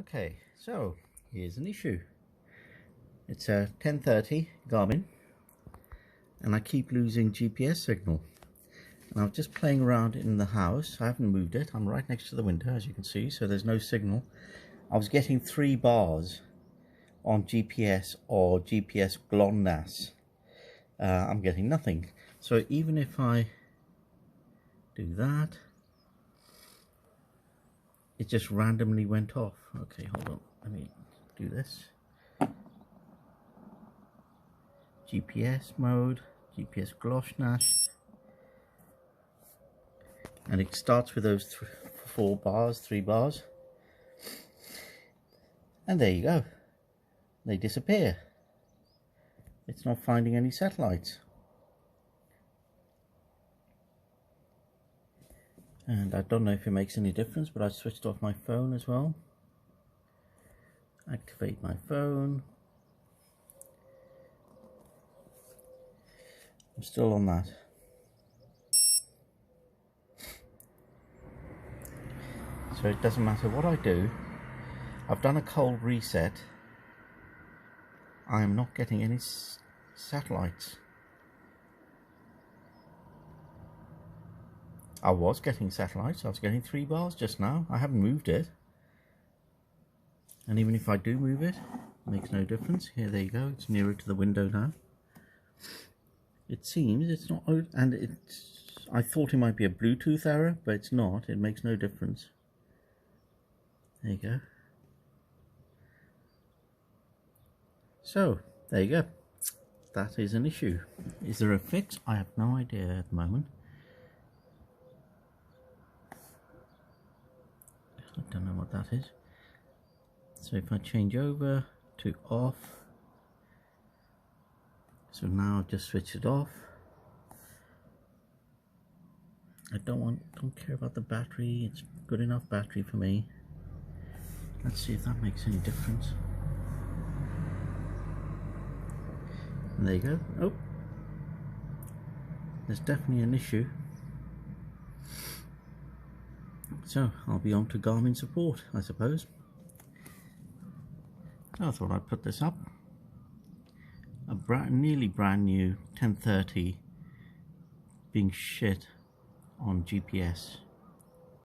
Okay, so here's an issue. It's a 10:30 Garmin and I keep losing GPS signal. And I'm just playing around in the house. I haven't moved it. I'm right next to the window, as you can see, so there's no signal. I was getting 3 bars on GPS or GPS Glonass. I'm getting nothing. So even if I do that, it just randomly went off. Okay, hold on. Let me do this. GPS mode, GPS Glonass, and it starts with those 3 bars, and there you go. They disappear. It's not finding any satellites. And I don't know if it makes any difference, but I switched off my phone as well. Activate my phone. I'm still on that. So it doesn't matter what I do. I've done a cold reset. I am not getting any satellites. I was getting satellites. I was getting 3 bars just now. I haven't moved it. And even if I do move it, it makes no difference. Here, there you go. It's nearer to the window now. It seems it's not, and I thought it might be a Bluetooth error, but it's not. It makes no difference. There you go. So, there you go. That is an issue. Is there a fix? I have no idea at the moment. I don't know what that is. So if I change over to off, so now I've just switched it off. I don't care about the battery. It's good enough battery for me. Let's see if that makes any difference. And there you go. Oh, there's definitely an issue. So I'll be on to Garmin support, I suppose. I thought I'd put this up. A nearly brand new 1030 being shit on GPS.